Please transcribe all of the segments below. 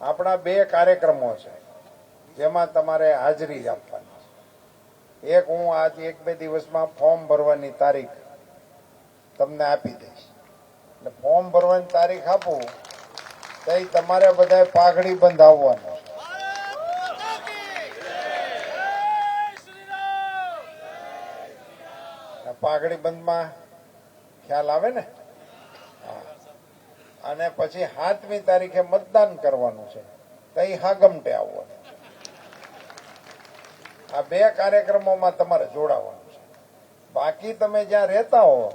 આપણા બે કાર્યક્રમો છે જેમાં તમારે હાજરી આપવાની છે. એક હું આજ 1-2 દિવસમાં ફોર્મ ભરવાની તારીખ તમને આપી દઈશ. એટલે ફોર્મ ભરવાની તારીખ આપું તો તમારે બધાએ પાઘડી બંધાવવાનું. પાઘડી બંધમાં ખ્યાલ આવે ને? અને પછી 7મી તારીખે મતદાન કરવાનું છે તો હાગમટે આવવાનું. આ બે કાર્યક્રમોમાં તમારે જોડાવાનું છે. બાકી તમે જ્યાં રહેતા હો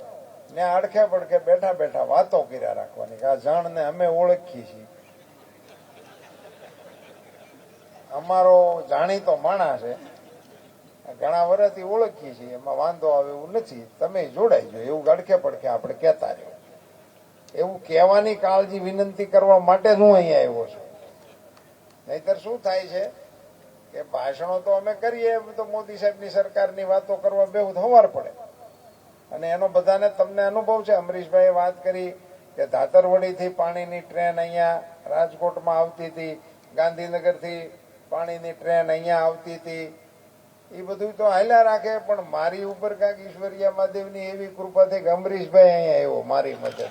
ત્યાં અડખે પડખે બેઠા બેઠા વાતો કર્યા રાખવાની કે આ જણને અમે ઓળખીએ છીએ, અમારો જાણીતો માણસ છે, ઘણા વર્ષથી ઓળખીએ છીએ, એમાં વાંધો આવે એવું નથી, તમે જોડાઈ જો એવું અડખે પડખે આપણે કહેતા રહ્યો. એવું કહેવાની કાળજી વિનંતી કરવા માટે જ હું અહીંયા આવ્યો છું. નહીતર શું થાય છે કે ભાષણો તો અમે કરીએ તો મોદી સાહેબની સરકારની વાતો કરવા બેહું થવાર પડે. અને એનો બધાને તમને અનુભવ છે. અમરીશભાઈએ વાત કરી કે ધાતરવડીથી પાણીની ટ્રેન અહીંયા રાજકોટમાં આવતી હતી, ગાંધીનગરથી પાણીની ટ્રેન અહીંયા આવતી હતી. એ બધું તો હાલ્યા રાખે, પણ મારી ઉપર કાંઈક ઈશ્વરિયા મહાદેવની એવી કૃપા થઈ કે અમરીશભાઈ અહીંયા આવ્યો મારી મદદ.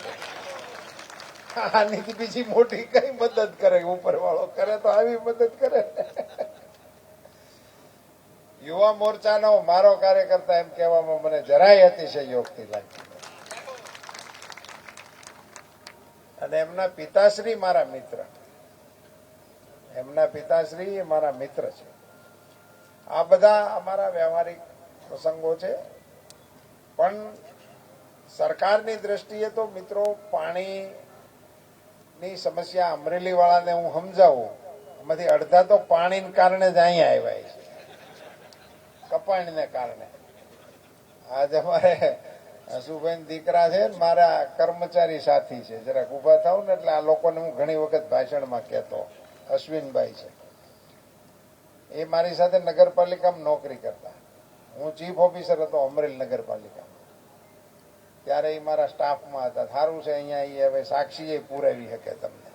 આની બીજી મોટી કઈ મદદ કરે? ઉપર વાળો કરે તો આવી મદદ કરે. યુવા મોરચાનો મારો કાર્યકર્તા એમ કહેવામાં મને જરાય અતિશયોક્તિ લાગી. અને એમના પિતાશ્રી મારા મિત્ર, એમના પિતાશ્રી એ મારા મિત્ર છે. આ બધા અમારા વ્યવહારિક પ્રસંગો છે. પણ સરકારની દ્રષ્ટિએ તો મિત્રો પાણીની સમસ્યા અમરેલી વાળાને હું સમજાવું, એમાંથી અડધા તો પાણીને કારણે જ અહીંયા આવ્યા છે, કપાણીને કારણે. આજે અમારે હસુભાઈ દીકરા છે, મારા કર્મચારી સાથી છે, જરાક ઉભા થાવ ને એટલે આ લોકોને હું ઘણી વખત ભાષણમાં કહેતો. અશ્વિનભાઈ છે, એ મારી સાથે નગરપાલિકામાં નોકરી કરતા. હું ચીફ ઓફિસર હતો અમરેલી નગરપાલિકામાં, ત્યારે એ મારા સ્ટાફમાં હતા. સારું છે અહીંયા એ હવે સાક્ષી પુરાવી શકે તમને.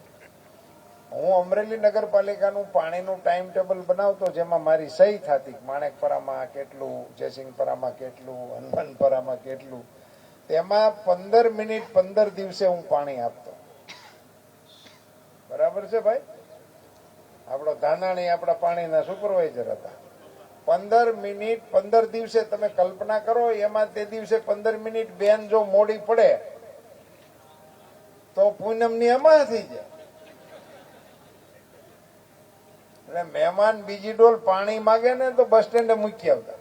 હું અમરેલી નગરપાલિકાનું પાણીનું ટાઈમ ટેબલ બનાવતો, જેમાં મારી સહી થતી. માણેકપરામાં કેટલું, જયસિંહપરામાં કેટલું, હનુમાનપરામાં કેટલું. તેમાં 15 મિનિટ 15 દિવસે હું પાણી આપતો. બરાબર છે ભાઈ? આપણો ધાનાણી આપણા પાણીના સુપરવાઇઝર હતા. 15 મિનિટ 15 દિવસે તમે કલ્પના કરો. એમાં તે દિવસે 15 મિનિટ બેન જો મોડી પડે તો પૂનમની અમા થઈ જાય. એટલે મહેમાન બીજી ડોલ પાણી માગે ને તો બસ સ્ટેન્ડે મૂકી આવતા.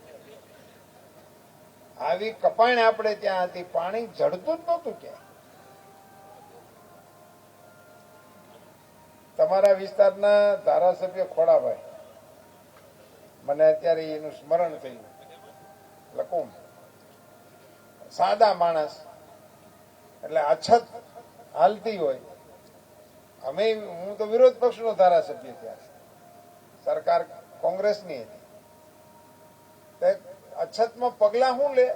આવી કપાણ આપણે ત્યાં હતી, પાણી જડતું જ નહોતું ક્યાંય. તમારા વિસ્તારના ધારાસભ્ય ખોડાભાઈ, મને અત્યારે એનું સ્મરણ થયું. લકુમ સાદા માણસ, એટલે અછત હાલતી હોય. હું તો વિરોધ પક્ષનો ધારાસભ્ય ત્યાં, સરકાર કોંગ્રેસની હતી. અછતમાં પગલા શું લે?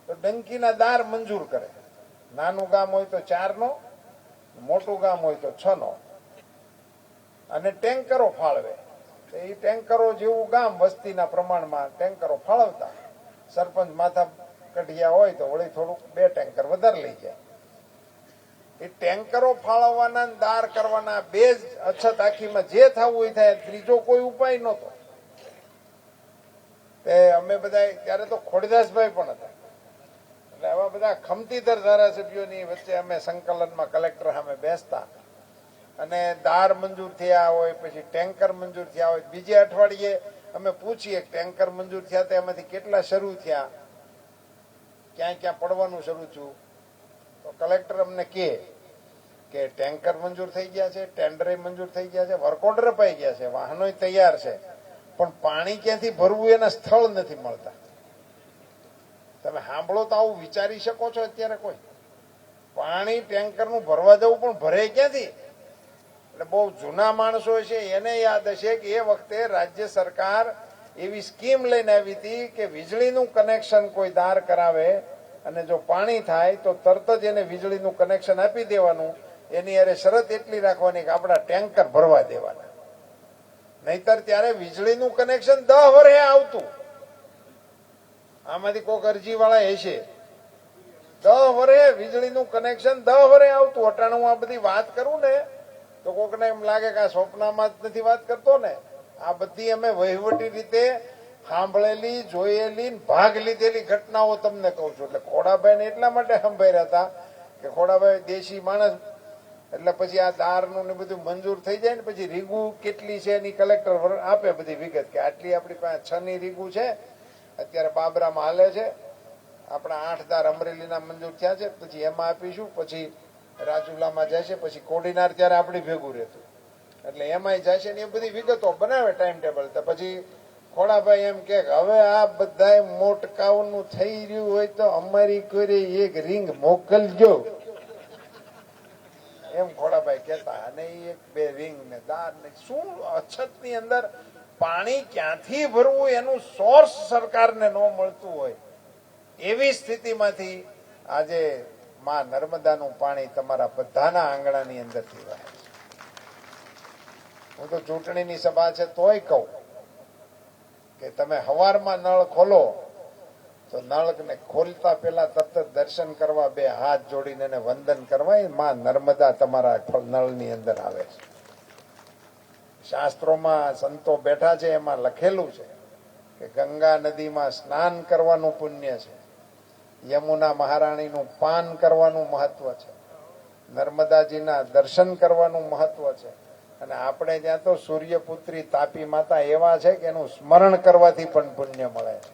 તો ડંકીના દાર મંજૂર કરે. નાનું ગામ હોય તો 4નો, મોટું ગામ હોય તો 6નો. અને ટેન્કરો ફાળવે. એ ટેન્કરો જેવું ગામ વસ્તીના પ્રમાણમાં ટેન્કરો ફાળવતા. સરપંચ માથા કઢિયા હોય તો વળી થોડુંક 2 ટેન્કર વધારે લઈ જાય. એ ટેન્કરો ફાળવવાના, દાર કરવાના, બે જ અછત આખીમાં જે થવું એ થાય. ત્રીજો કોઈ ઉપાય નહોતો. તે અમે બધા ત્યારે તો ખોડીદાસભાઈ પણ હતા. એટલે આવા બધા ખમતીધર ધારાસભ્યોની વચ્ચે અમે સંકલનમાં કલેક્ટર સામે બેસતા અને દાર મંજૂર થયા હોય, પછી ટેન્કર મંજૂર થયા હોય. બીજે અઠવાડિયે અમે પૂછીએ ટેન્કર મંજૂર થયા તો એમાંથી કેટલા શરૂ થયા, ક્યાં ક્યાં પડવાનું શરૂ થયું. તો કલેક્ટર અમને કહે કે ટેન્કર મંજૂર થઈ ગયા છે, ટેન્ડરે મંજૂર થઈ ગયા છે, વર્ક ઓર્ડર અપાઈ ગયા છે, વાહનો તૈયાર છે, પણ પાણી ક્યાંથી ભરવું એના સ્થળ નથી મળતા. તમે સાંભળો તો આવું વિચારી શકો છો? અત્યારે કોઈ પાણી ટેન્કરનું ભરવા જવું, પણ ભરે ક્યાંથી? એટલે બહુ જૂના માણસો છે, એને યાદ હશે કે એ વખતે રાજ્ય સરકાર એવી સ્કીમ લઈને આવી હતી કે વીજળીનું કનેક્શન કોઈ દાર કરાવે અને જો પાણી થાય તો તરત જ એને વીજળીનું કનેક્શન આપી દેવાનું. એની અરે શરત એટલી રાખવાની કે આપણા ટેન્કર ભરવા દેવાના, નહીતર ત્યારે વીજળીનું કનેક્શન 10 વર્ષે આવતું. આમાંથી કોઈક અરજી વાળા હશે, 10 વર્ષે વીજળીનું કનેક્શન 10 વર્ષે આવતું. અટાણે હું આ બધી વાત કરું ને તો કોકને એમ લાગે કે આ સ્વપ્નમાં જ નથી વાત કરતો ને. આ બધી અમે વહીવટી રીતે સાંભળેલી, જોયેલી, ભાગ લીધેલી ઘટનાઓ તમને કહું છું. એટલે ખોડાભાઈને એટલા માટે સંભાળ્યા હતા કે ખોડાભાઈ દેશી માણસ, એટલે પછી આ દારનું ને બધું મંજૂર થઈ જાય ને પછી રીગુ કેટલી છે એની કલેક્ટર આપે બધી વિગત કે આટલી આપણી પાસે 6 ની રીગુ છે, અત્યારે બાબરામાં હાલે છે, આપણા 8 દાર અમરેલીના મંજૂર થયા છે, પછી એમાં આપીશું, પછી રાજુલામાં જશે, પછી કોડીનાર ત્યારે આપણી ભેગું રહેતું, એટલે એમાંય જશે ને એ બધી વિગતો બનાવે ટાઈમ ટેબલ. તો પછી ખોડાભાઈ એમ કે હવે આ બધા મોટકાઓનું થઈ રહ્યું હોય તો અમારી કોઈ એક રીંગ મોકલજો, એમ ખોડાભાઈ કહેતા. અને એક બે રીંગ ને દાર ને શું અછતની અંદર પાણી ક્યાંથી ભરવું એનું સોર્સ સરકારને ન મળતું હોય એવી સ્થિતિમાંથી આજે માં નર્મદાનું પાણી તમારા બધાના આંગણાની અંદરથી વહે છે. હું તો ચૂંટણીની સભા છે તોય કહું કે તમે સવારમાં નળ ખોલો તો નળને ખોલતા પહેલા તરત દર્શન કરવા, 2 હાથ જોડીને વંદન કરવા, એ માં નર્મદા તમારા નળની અંદર આવે છે. શાસ્ત્રોમાં સંતો બેઠા છે એમાં લખેલું છે કે ગંગા નદીમાં સ્નાન કરવાનું પુણ્ય છે, યમુના મહારાણીનું પાન કરવાનું મહત્વ છે, નર્મદાજીના દર્શન કરવાનું મહત્વ છે, અને આપણે ત્યાં તો સૂર્યપુત્રી તાપી માતા એવા છે કે એનું સ્મરણ કરવાથી પણ પુણ્ય મળે છે.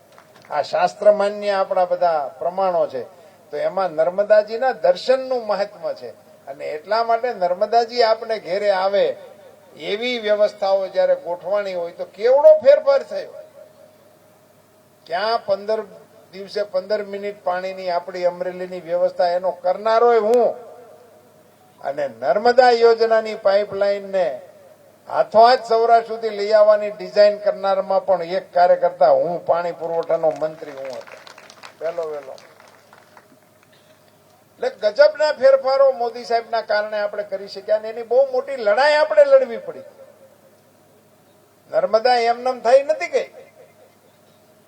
આ શાસ્ત્ર માન્ય આપણા બધા પ્રમાણો છે. તો એમાં નર્મદાજીના દર્શનનું મહત્વ છે. અને એટલા માટે નર્મદાજી આપણે ઘેરે આવે એવી વ્યવસ્થાઓ જયારે ગોઠવાણી હોય તો કેવડો ફેરફાર થયો. ક્યાં 15 દિવસે 15 મિનિટ પાણીની આપણી અમરેલીની વ્યવસ્થા એનો કરનારો હું, અને નર્મદા યોજનાની પાઇપલાઇનને હાથોહાથ સૌરાષ્ટ્ર સુધી લઈ આવવાની ડિઝાઇન કરનારમાં પણ એક કાર્યકર્તા હું, પાણી પુરવઠાનો મંત્રી હું હતો પહેલો વહેલો. એટલે ગજબના ફેરફારો મોદી સાહેબના કારણે આપણે કરી શક્યા, અને એની બહુ મોટી લડાઈ આપણે લડવી પડી. નર્મદા એમનેમ થઈ નથી ગઈ.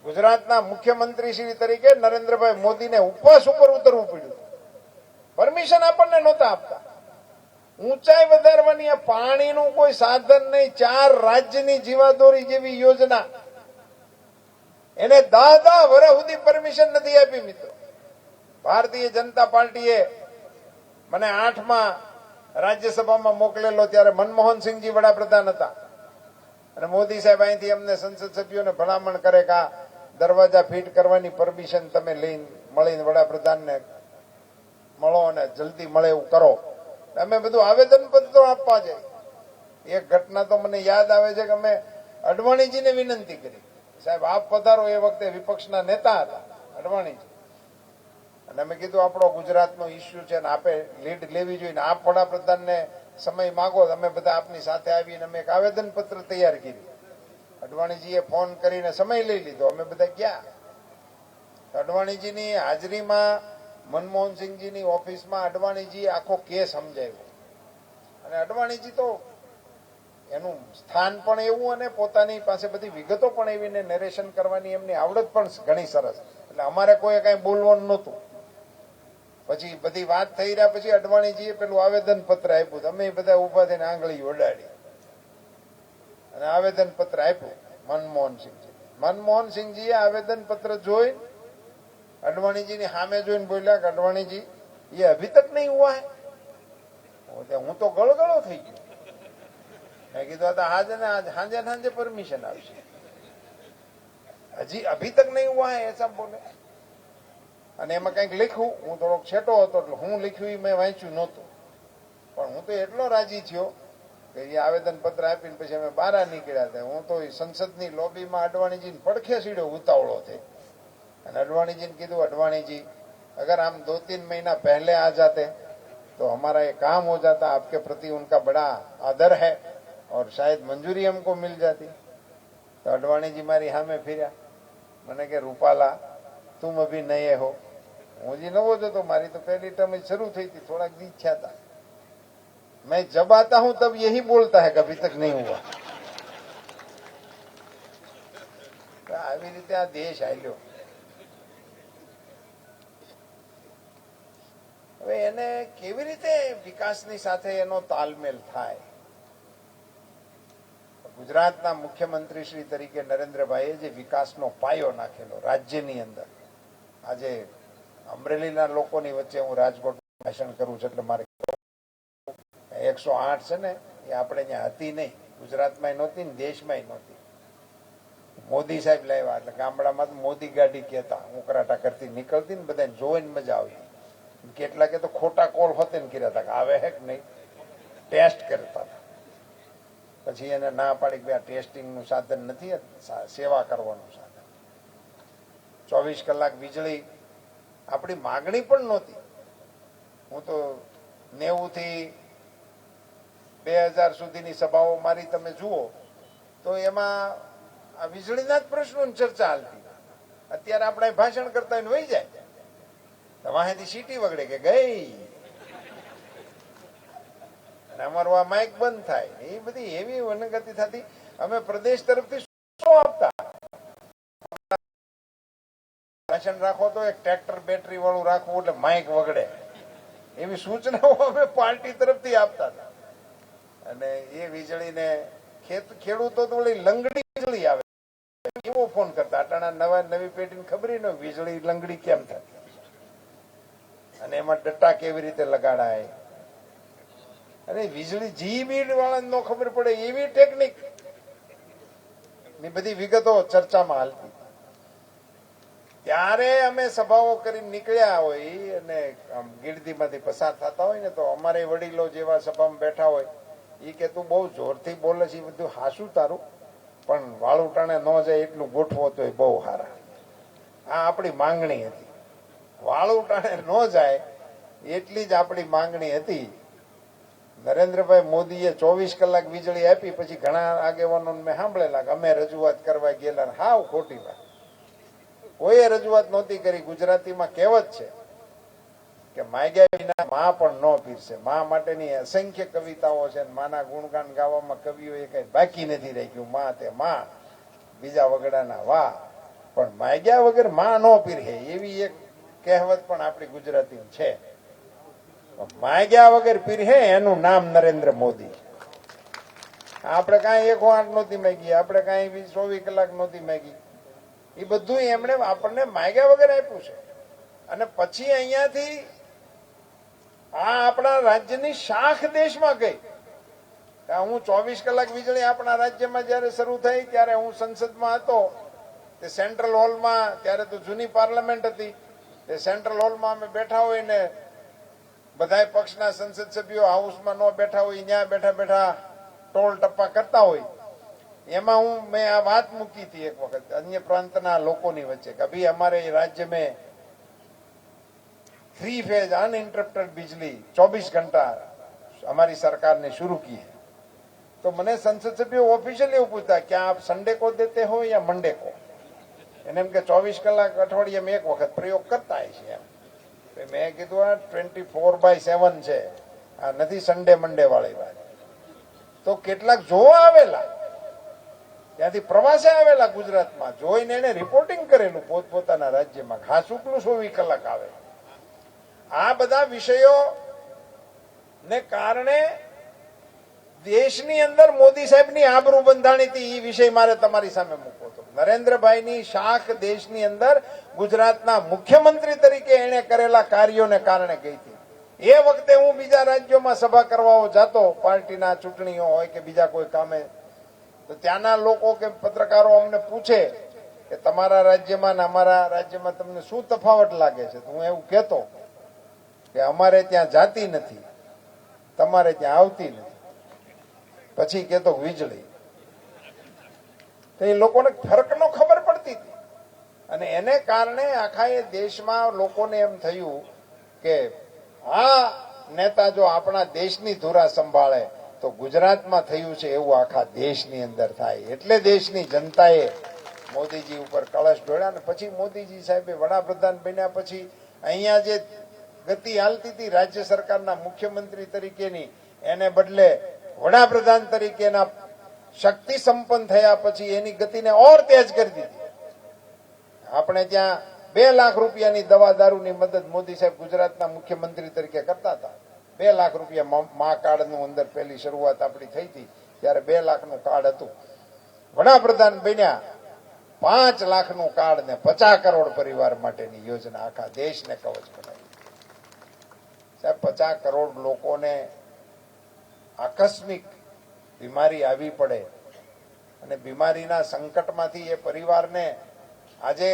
ગુજરાતના મુખ્યમંત્રી શ્રી તરીકે નરેન્દ્રભાઈ મોદીને ઉપવાસ ઉપર ઉતરવું પડ્યું. પરમિશન આપણને નહોતા આપતા. ઊંચાઈ વધારવાની, પાણીનું કોઈ સાધન નહીં, 4 રાજ્યની જીવાદોરી જેવી યોજના, એને 10 વર્ષ સુધી પરમિશન નથી આપી. મિત્રો, ભારતીય જનતા પાર્ટીએ મને 8માં રાજ્યસભામાં મોકલેલો, ત્યારે મનમોહનસિંહજી વડાપ્રધાન હતા, અને મોદી સાહેબ અહીંથી અમને સંસદ સભ્યોને ભલામણ કરે કે આ દરવાજા ફિટ કરવાની પરમિશન તમે લઈને મળીને વડાપ્રધાનને મળો અને જલ્દી મળે એવું કરો. અમે બધું આવેદન પત્રો આપવા જાય. એક ઘટના તો મને યાદ આવે છે કે અમે અડવાણીજીને વિનંતી કરી, સાહેબ આપ પધારો. એ વખતે વિપક્ષના નેતા હતા અડવાણીજી, અને અમે કીધું આપણો ગુજરાતનો ઇસ્યુ છે ને આપે લીડ લેવી જોઈએ, આપ વડાપ્રધાનને સમય માગો, અમે બધા આપની સાથે આવીને અમે એક આવેદન પત્ર તૈયાર કર્યું. અડવાણીજીએ ફોન કરીને સમય લઈ લીધો, અમે બધા ગયા. અડવાણીજીની હાજરીમાં મનમોહનસિંહજીની ઓફિસમાં અડવાણીજીએ આખો કેસ સમજાવ્યો, અને અડવાણીજી તો એનું સ્થાન પણ એવું અને પોતાની પાસે બધી વિગતો પણ એવી ને નરેશન કરવાની એમની આવડત પણ ઘણી સરસ. એટલે અમારે કોઈ કઈ બોલવાનું નહોતું. પછી બધી વાત થઈ રહ્યા પછી અડવાણીજીએ પેલું આવેદન પત્ર આપ્યું. અમે બધા ઉભા થઈને આંગળી ઓડાડી અને આવેદન પત્ર આપ્યું મનમોહનસિંહજી. મનમોહનસિંહજીએ આવેદન પત્ર જોઈ અડવાણીજીની સામે જોઈને બોલ્યા કે અડવાણીજી ये अभी तक नहीं हुआ है. હું તો ગળગળો થઈ ગયો. મેં કીધું આજે ને સાંજે સાંજે પરમિશન આવશે, હજી અભી તક નહીં હુઆ હે એસા બોલે. અને એમાં કંઈક લખ્યું, હું થોડોક છેટો હતો એટલે હું લખ્યું એ મેં વાંચ્યું નહોતું, પણ હું તો એટલો રાજી થયો કે એ આવેદન પત્ર આપીને પછી અમે બહાર નીકળ્યા હતા. હું તો સંસદની લોબીમાં અડવાણીજીને પડખે સીડ્યો ઉતાવળો થઈ, અને અડવાણીજીને કીધું अडवाणी जी अगर हम 2-3 महीना पहले आ जाते तो हमारा ये काम हो जाता, आपके प्रति उनका बड़ा आदर है और शायद मंजूरी हमको मिल जाती. तो अडवाणी जी मारी हाँ में फिर मैंने के रूपाला तुम अभी नए हो. હું જી નવો જ હતો, મારી તો પહેલી ટર્મ શરૂ થઈ હતી, થોડાક દી થયા હતા. मैं जब आता हूं तब यही बोलता है कि अभी तक नहीं हुआ. આવી રીતે આ દેશ હાલ્યો. હવે એને કેવી રીતે વિકાસની સાથે એનો તાલમેલ થાય? ગુજરાતના મુખ્યમંત્રી શ્રી તરીકે નરેન્દ્રભાઈએ જે વિકાસનો પાયો નાખેલો રાજ્યની અંદર, આજે અમરેલીના લોકોની વચ્ચે હું રાજકોટ ભાષણ કરું છું એટલે મારે 108 છે ને એ આપણે ત્યાં હતી નહીં, ગુજરાતમાં નહોતી ને દેશમાં નહોતી. મોદી સાહેબ લાવ્યા એટલે ગામડામાં તો મોદી ગાડી કહેતા, ઉકરાટા કરતી નીકળતી ને બધાને જોઈને મજા આવતી. કેટલાકે તો ખોટા કોલ હોતે ને કર્યા હતા કે આવે હે કે નહીં, ટેસ્ટ કરતા હતા. પછી એને ના પાડી કે આ ટેસ્ટિંગનું સાધન નથી, સેવા કરવાનું સાધન. 24 કલાક વીજળી આપણી માગણી પણ નહોતી. હું તો 90 થી 2000 સુધીની સભાઓ મારી તમે જુઓ તો એમાં આ વીજળીના જ પ્રશ્નોની ચર્ચા હાલતી. અત્યારે આપણે ભાષણ કરતા હોય વહી જાય, તમારેથી સીટી વગડે કે ગઈ, અને અમારું આ માઇક બંધ થાય. એ બધી એવી વનગતિ થતી. અમે પ્રદેશ તરફથી શું આપતા, ભાષણ રાખો તો એક ટ્રેક્ટર બેટરી વાળું રાખવું એટલે માઇક વગડે, એવી સૂચનાઓ અમે પાર્ટી તરફથી આપતા હતા. અને એ વીજળીને ખેડૂતો તો લંગડી વીજળી આવે એવો ફોન કરતા. અટાણા નવી પેઢીને ખબર ન વીજળી લંગડી કેમ થાય અને એમાં ડટ્ટા કેવી રીતે લગાડાય, અને વીજળી જીબીડ વાળાને ન ખબર પડે એવી ટેકનિક ની બધી વિગતો ચર્ચામાં હાલતી. ત્યારે અમે સભાઓ કરીને નીકળ્યા હોય અને ગીરદીમાંથી પસાર થતા હોય ને તો અમારે વડીલો જેવા સભામાં બેઠા હોય એ કે તું બહુ જોરથી બોલે છે, બધું હાસું તારું, પણ વાળું ટાણે ન જાય એટલું ગોઠવો તો બહુ સારા. આ આપણી માંગણી હતી. વાળું ટાણે ન જાય એટલી જ આપણી માંગણી હતી. નરેન્દ્રભાઈ મોદીએ 24 કલાક વીજળી આપી. પછી ઘણા આગેવાનો મેં સાંભળેલા કે અમે રજૂઆત કરવા ગયેલા. હાવ ખોટી વાત. કોઈએ રજૂઆત નહોતી કરી. ગુજરાતીમાં કહેવત છે કે માગ્યા વિના માં પણ ન પીરસે. માં માટેની અસંખ્ય કવિતાઓ છે. માના ગુણગાન ગાવામાં કવિઓએ કઈ બાકી નથી રાખ્યું. માં તે માં, બીજા વગડાના વાહ, પણ માગ્યા વગર માં ન પીરસે એવી એક કહેવત પણ આપણી ગુજરાતી છે. માગ્યા વગર પીરસે એનું નામ નરેન્દ્ર મોદી. આપણે કાંઈ 108 નહોતી માગી, આપણે કાંઈ 24 કલાક નહોતી માગી. એ બધું એમણે આપણને માગ્યા વગર આપ્યું છે. અને પછી અહીંયાથી આ આપણા રાજ્યની શાખ દેશમાં ગઈ. હું 24 કલાક વીજળી આપણા રાજ્યમાં જયારે શરૂ થઈ ત્યારે હું સંસદમાં હતો. તે સેન્ટ્રલ હોલમાં, ત્યારે તો જૂની પાર્લામેન્ટ હતી, તે સેન્ટ્રલ હોલમાં અમે બેઠા હોય ને બધા પક્ષના સંસદ સભ્યો હાઉસમાં ન બેઠા હોય, ત્યાં બેઠા બેઠા ટોલ ટપ્પા કરતા હોય. એમાં મેં આ વાત મૂકી હતી એક વખત અન્ય પ્રાંતના લોકોની વચ્ચે કે ભાઈ અમારે राज्य में 3 फेज अनइंटरप्टेड बिजली 24 घंटा हमारी सरकार ने शुरू की है. तो मैंने संसद सभ्यों ऑफिशियली पूछा क्या आप संडे को देते हो या मंडे को? એને એમ કે 24 કલાક અઠવાડિયામાં એક વખત પ્રયોગ કરતા છે એમ. મેં કીધું આ 24/7 છે, આ નથી સન્ડે મંડે વાળી વાત. તો કેટલાક જોવા આવેલા, ત્યાંથી પ્રવાસે આવેલા ગુજરાતમાં, જોઈને એને રિપોર્ટિંગ કરેલું પોતપોતાના રાજ્યમાં. ખાસ ઉપલું 24 કલાક આવે. આ બધા વિષયો ને કારણે દેશની અંદર મોદી સાહેબની આબરૂ બંધાણી હતી. એ વિષય મારે તમારી સામે મૂકવો હતો. નરેન્દ્રભાઈની શાખ દેશની અંદર ગુજરાતના મુખ્યમંત્રી તરીકે એને કરેલા કાર્યોને કારણે ગઈ હતી. એ વખતે હું બીજા રાજ્યોમાં સભા કરવા જતો, પાર્ટીના ચૂંટણીઓ હોય કે બીજા કોઈ કામે, તો ત્યાંના લોકો કે પત્રકારો અમને પૂછે કે તમારા રાજ્યમાં ને અમારા રાજ્યમાં તમને શું તફાવત લાગે છે? તો હું એવું કહેતો કે અમારે ત્યાં જાતી નથી, તમારે ત્યાં આવતી નથી. પછી કેતો વીજળી. તો એ લોકોને ફરક નો ખબર પડતી હતી. અને એને કારણે આખા એ દેશમાં લોકોને એમ થયું કે આ નેતા જો આપણા દેશની ધુરા સંભાળે તો ગુજરાતમાં થયું છે એવું આખા દેશની અંદર થાય. એટલે દેશની જનતાએ મોદીજી ઉપર કળશ ઢોળ્યા. અને પછી મોદીજી સાહેબે વડાપ્રધાન બન્યા પછી અહીંયા જે ગતિ હાલતી હતી રાજ્ય સરકારના મુખ્યમંત્રી તરીકેની, એને બદલે વડાપ્રધાન તરીકેના શક્તિ સંપન્ન થયા પછી એની ગતિને ઓર તેજ કરી દીધી. આપણે ત્યાં 2 લાખ રૂપિયાની દવા દારૂની મદદ મોદી સાહેબ ગુજરાતના મુખ્યમંત્રી તરીકે કરતા હતા. 2 લાખ રૂપિયા મા કાર્ડનું અંદર પહેલી શરૂઆત આપણી થઈ હતી ત્યારે 2 લાખનું કાર્ડ હતું. વડાપ્રધાન બન્યા 5 લાખનું કાર્ડ ને 50 કરોડ પરિવાર માટેની યોજના આખા દેશને કવચ બનાવી. સાહેબ 50 કરોડ લોકોને આકસ્મિક બીમારી આવી પડે અને બીમારીના સંકટમાંથી એ પરિવારને આજે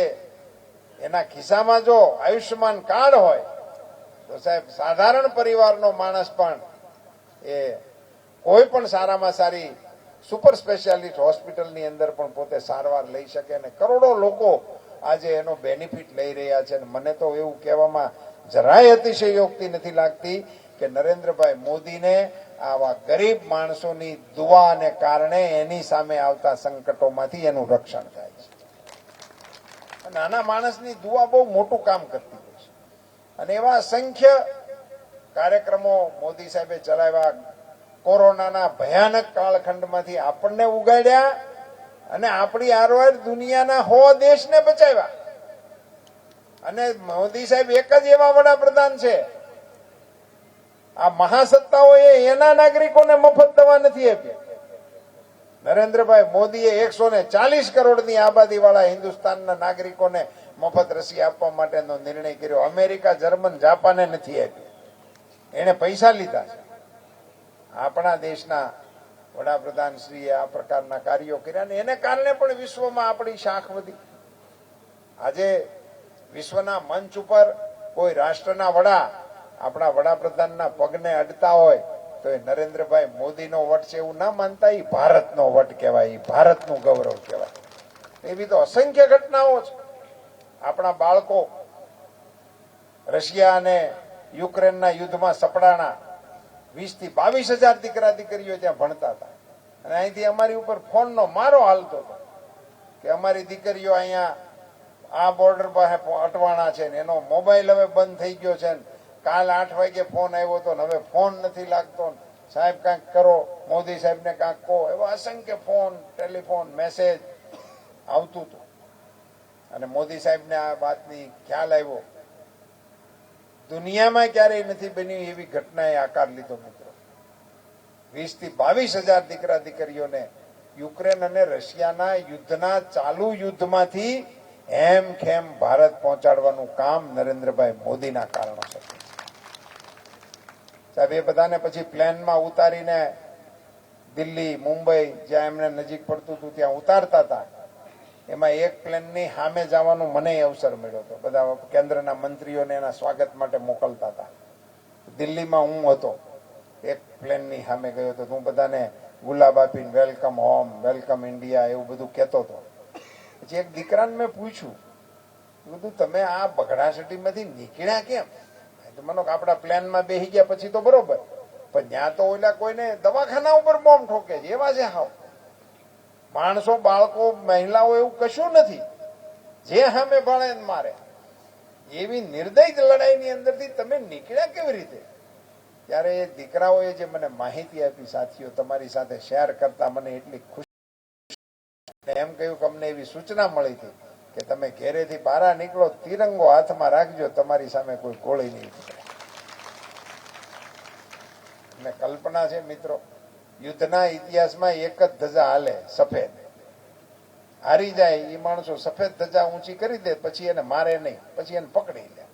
એના ખિસ્સામાં જો આયુષ્યમાન કાર્ડ હોય તો સાહેબ સાધારણ પરિવારનો માણસ પણ એ કોઈ પણ સારામાં સારી સુપર સ્પેશિયાલિસ્ટ હોસ્પિટલની અંદર પણ પોતે સારવાર લઈ શકે અને કરોડો લોકો આજે એનો બેનિફિટ લઈ રહ્યા છે. અને મને તો એવું કહેવામાં જરાય અતિશયોક્તિ નથી લાગતી કે નરેન્દ્રભાઈ મોદીને આવા ગરીબ માણસોની દુઆને કારણે એની સામે આવતા સંકટોમાંથી એનું રક્ષણ થાય છે. નાના માણસની દુઆ બહુ મોટું કામ કરતી હોય છે અને એવા અસંખ્ય કાર્યક્રમો મોદી સાહેબે ચલાવ્યા. કોરોનાના ભયાનક કાળખંડમાંથી આપણને ઉગાડ્યા અને આપણી આરવાર દુનિયાના 100 દેશને બચાવ્યા. અને મોદી સાહેબ એક જ એવા વડાપ્રધાન છે, આ મહાસત્તાઓએ એના નાગરિકોને મફત દવા નથી આપી. નરેન્દ્રભાઈ મોદીએ 140 કરોડની આબાદી વાળા હિન્દુસ્તાનના નાગરિકોને મફત રસી આપવા માટેનો નિર્ણય કર્યો. અમેરિકા, જર્મન, જાપાને નથી આપી, એને પૈસા લીધા છે. આપણા દેશના વડાપ્રધાન શ્રીએ આ પ્રકારના કાર્યો કર્યા અને એને કારણે પણ વિશ્વમાં આપણી શાખ વધી. આજે વિશ્વના મંચ ઉપર કોઈ રાષ્ટ્રના વડા આપણા વડાપ્રધાનના પગને અડતા હોય તો એ નરેન્દ્રભાઈ મોદીનો વટ છે એવું ના માનતા. એ ભારતનો વટ કહેવાય, એ ભારતનું ગૌરવ કહેવાય. એવી તો અસંખ્ય ઘટનાઓ છે. આપણા બાળકો રશિયા અને યુક્રેનના યુદ્ધમાં સપડાણા 20 થી 22 હજાર દીકરા દીકરીઓ ત્યાં ભણતા હતા અને અહીંથી અમારી ઉપર ફોનનો મારો હાલતો હતો કે અમારી દીકરીઓ અહીંયા આ બોર્ડર પાસે અટવાણા છે ને એનો મોબાઈલ હવે બંધ થઈ ગયો છે. કાલ 8 વાગે ફોન આવ્યો હતો ને હવે ફોન નથી લાગતો. સાહેબ કાંઈક કરો, મોદી સાહેબને કાંઈક કહો. એવા અસંખ્ય ફોન, ટેલિફોન, મેસેજ આવતું હતું અને મોદી સાહેબને આ વાતની ખ્યાલ આવ્યો. દુનિયામાં ક્યારેય નથી બન્યું એવી ઘટનાએ આકાર લીધો. મિત્રો 20 થી 22 હજાર દીકરા દીકરીઓને યુક્રેન અને રશિયાના યુદ્ધના ચાલુ યુદ્ધમાંથી એમ ખેમ ભારત પહોંચાડવાનું કામ નરેન્દ્રભાઈ મોદીના કારણોસર. સાહેબ એ બધાને પછી પ્લેનમાં ઉતારીને દિલ્હી, મુંબઈ જ્યાં એમને નજીક પડતું હતું ત્યાં ઉતારતા હતા. એમાં એક પ્લેનની સામે જવાનો મને અવસર મળ્યો હતો. બધા કેન્દ્રના મંત્રીઓને એના સ્વાગત માટે મોકલતા હતા. દિલ્હીમાં હું હતો, એક પ્લેનની સામે ગયો હતો. હું બધાને ગુલાબ આપીને વેલકમ હોમ, વેલકમ ઇન્ડિયા એવું બધું કહેતો હતો. પછી એક દીકરાને મેં પૂછ્યું, બધું તમે આ બગડાસટીમાંથી નીકળ્યા કેમ? તો મને આપણા પ્લેનમાં બેસી ગયા પછી તો બરોબર, પણ ત્યાં તો ઓલા કોઈને દવાખાના ઉપર બોમ્બ ઠોકે છે એવા છે. હાવ માણસો, બાળકો, મહિલાઓ એવું કશું નથી, જે સામે ભણે મારે. એવી નિર્દય લડાઈની અંદરથી તમે નીકળ્યા કેવી રીતે? ત્યારે એ દીકરાઓએ જે મને માહિતી આપી સાથીઓ તમારી સાથે શેર કરતા મને એટલી ખુશી. એમ કહ્યું કે અમને એવી સૂચના મળી હતી કે તમે ઘેરેથી બહાર નીકળો, તિરંગો હાથમાં રાખજો, તમારી સામે કોઈ ગોળી નહીં નીકળે. અને કલ્પના છે મિત્રો, યુદ્ધના ઇતિહાસમાં એક જ ધજા હાલે, સફેદ. હારી જાય એ માણસો સફેદ ધજા ઊંચી કરી દે, પછી એને મારે નહીં, પછી એને પકડી લે.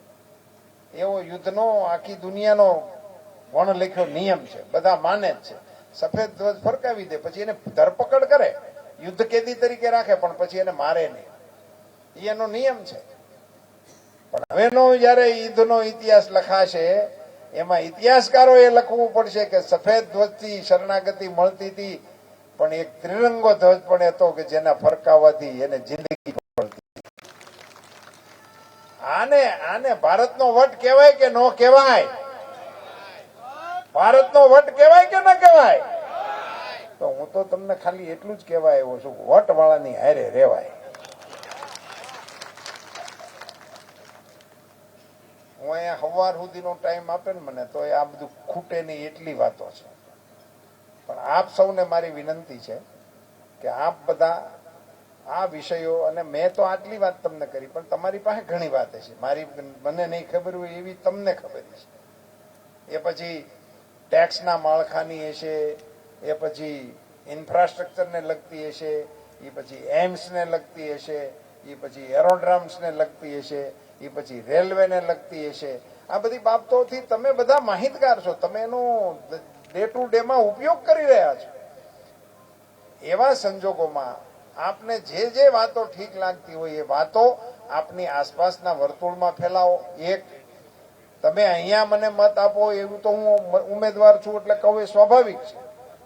એવો યુદ્ધનો આખી દુનિયાનો વણલેખ્યો નિયમ છે, બધા માને જ છે. સફેદ ધ્વજ ફરકાવી દે, પછી એને ધરપકડ કરે, યુદ્ધ કેદી તરીકે રાખે, પણ પછી એને મારે નહીં. એનો નિયમ છે. પણ હવેનો જયારે યુદ્ધનો ઇતિહાસ લખાશે એમાં ઇતિહાસકારોએ લખવું પડશે કે સફેદ ધ્વજથી શરણાગતિ મળતી હતી, પણ એક ત્રિરંગો ધ્વજ પણ હતો કે જેના ફરકાવવાથી એને જિંદગી મળતી. આને ભારતનો વટ કહેવાય કે ન કહેવાય? ભારતનો વટ કહેવાય કે ન કહેવાય? તો હું તો તમને ખાલી એટલું જ કહેવાય એવો છું, વટ વાળાની હારે રહેવાય. હું અહીંયા સવાર સુધીનો ટાઈમ આપે ને મને તો આ બધું ખૂટે નહીં એટલી વાતો છે. પણ આપ સૌને મારી વિનંતી છે કે આપ બધા આ વિષયો, અને મેં તો આટલી વાત તમને કરી, પણ તમારી પાસે ઘણી વાત છે, મને નહીં ખબર હોય એવી તમને ખબર છે. એ પછી ટેક્સના માળખાની હશે, એ પછી ઇન્ફ્રાસ્ટ્રક્ચરને લગતી હશે, એ પછી એમ્સને લગતી હશે, એ પછી એરોડ્રામ્સને લગતી હશે, એ પછી રેલવેને લગતી હશે. આ બધી બાબતોથી તમે બધા માહિતગાર છો, તમે એનો ડે ટુ ડે માં ઉપયોગ કરી રહ્યા છો. એવા સંજોગોમાં આપને જે જે વાતો ઠીક લાગતી હોય એ વાતો આપની આસપાસના વર્તુળમાં ફેલાવો. એક, તમે અહીંયા મને મત આપો એવું તો હું ઉમેદવાર છું એટલે કહું એ સ્વાભાવિક છે,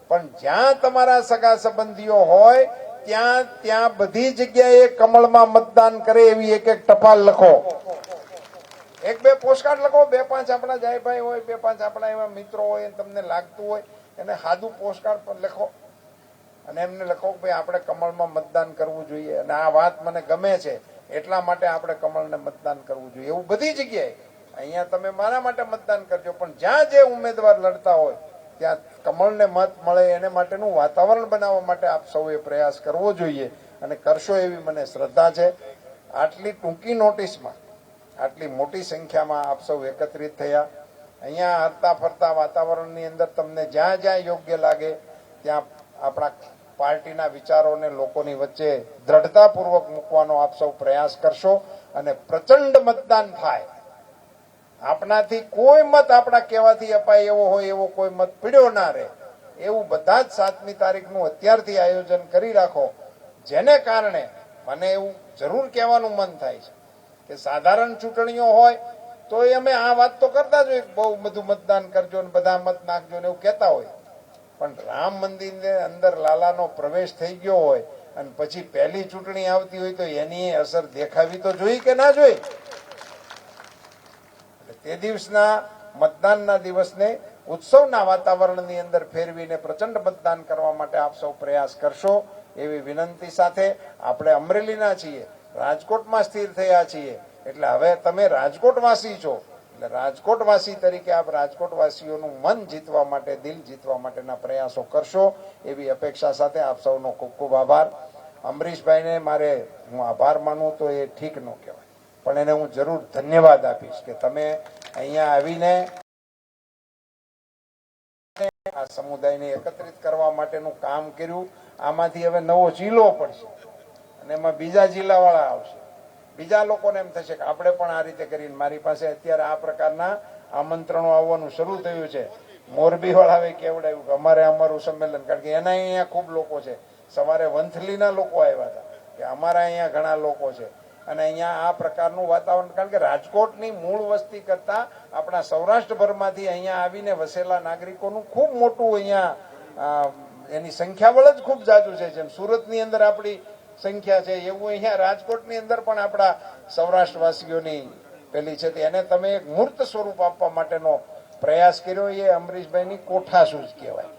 પણ જ્યાં તમારા સગા સંબંધીઓ હોય ત્યાં બધી જગ્યાએ કમળમાં મતદાન કરે એવી એક એક ટપાલ લખો, એક બે પોસ્ટકાર્ડ લખો, 2-5 આપણા જાયભાઈ હોય, 2-5 આપણા એવા મિત્રો હોય, તમને લાગતું હોય એને સાદું પોસ્ટકાર્ડ પર લખો અને એમને લખો કે ભાઈ આપણે કમળમાં મતદાન કરવું જોઈએ અને આ વાત મને ગમે છે એટલા માટે આપણે કમળને મતદાન કરવું જોઈએ. એવું બધી જગ્યાએ અહીંયા તમે મારા માટે મતદાન કરજો, પણ જ્યાં જે ઉમેદવાર લડતા હોય ત્યાં કમળને મત મળે એને માટેનું વાતાવરણ બનાવવા માટે આપ સૌએ પ્રયાસ કરવો જોઈએ અને કરશો એવી મને શ્રદ્ધા છે. આટલી ટૂંકી નોટિસમાં આટલી મોટી સંખ્યામાં આપ સૌ એકત્રિત થયા. અહીંયા હરતા ફરતા વાતાવરણની અંદર તમને જ્યાં જ્યાં યોગ્ય લાગે ત્યાં આપણા પાર્ટીના વિચારોને લોકોની વચ્ચે દ્રઢતાપૂર્વક મૂકવાનો આપ સૌ પ્રયાસ કરશો અને પ્રચંડ મતદાન થાય. આપણાથી કોઈ મત આપણા કહેવાથી અપાય એવો હોય એવો કોઈ મત પીડ્યો ના રહે એવું બધા જ 7મી તારીખનું અત્યારથી આયોજન કરી રાખો. જેને કારણે મને એવું જરૂર કહેવાનું મન થાય છે કે સાધારણ ચૂંટણીઓ હોય તો અમે આ વાત તો કરતા જ હોય, બહુ બધું મતદાન કરજો ને બધા મત નાખજો ને એવું કહેતા હોય, પણ રામ મંદિરની અંદર લાલાનો પ્રવેશ થઈ ગયો હોય અને પછી પહેલી ચૂંટણી આવતી હોય તો એની અસર દેખાવી તો જોઈ કે ના જોઈ. તે દિવસના મતદાનના દિવસને ઉત્સવના વાતાવરણની અંદર ફેરવીને પ્રચંડ મતદાન કરવા માટે આપ સૌ પ્રયાસ કરશો એવી વિનંતી સાથે આપણે અમરેલીના છીએ, રાજકોટમાં સ્થિર થયા છીએ, એટલે હવે તમે રાજકોટવાસી છો એટલે રાજકોટવાસી તરીકે આપ રાજકોટવાસીઓનું મન જીતવા માટે, દિલ જીતવા માટેના પ્રયાસો કરશો એવી અપેક્ષા સાથે આપ સૌનો ખૂબ ખૂબ આભાર. અમરીશભાઈને મારે હું આભાર માનું તો એ ઠીક ન કહેવાય, પણ એને હું જરૂર ધન્યવાદ આપીશ કે તમે અહીંયા આવીને આ સમુદાયને એકત્રિત કરવા માટેનું કામ કર્યું. આમાંથી હવે નવો જિલ્લો પડશે અને એમાં બીજા જિલ્લાવાળા આવશે, બીજા લોકોને એમ થશે કે આપણે પણ આ રીતે કરીને. મારી પાસે અત્યારે આ પ્રકારના આમંત્રણો આવવાનું શરૂ થયું છે. મોરબી વાળાએ કેવડાવ્યું કે અમારે અમારું સંમેલન, કારણ કે એના અહીંયા ખૂબ લોકો છે. સવારે વંથલીના લોકો આવ્યા હતા કે અમારા અહીંયા ઘણા લોકો છે અને અહીંયા આ પ્રકારનું વાતાવરણ, કારણ કે રાજકોટની મૂળ વસ્તી કરતા આપણા સૌરાષ્ટ્રભરમાંથી અહીંયા આવીને વસેલા નાગરિકોનું ખૂબ મોટું અહીંયા એની સંખ્યાબળ જ ખૂબ જાજુ છે. જેમ સુરતની અંદર આપણી સંખ્યા છે એવું અહીંયા રાજકોટની અંદર પણ આપણા સૌરાષ્ટ્રવાસીઓની પેલી છે. એને તમે એક મૂર્ત સ્વરૂપ આપવા માટેનો પ્રયાસ કર્યો એ અમરીશભાઈની કોઠાસૂઝ કહેવાય.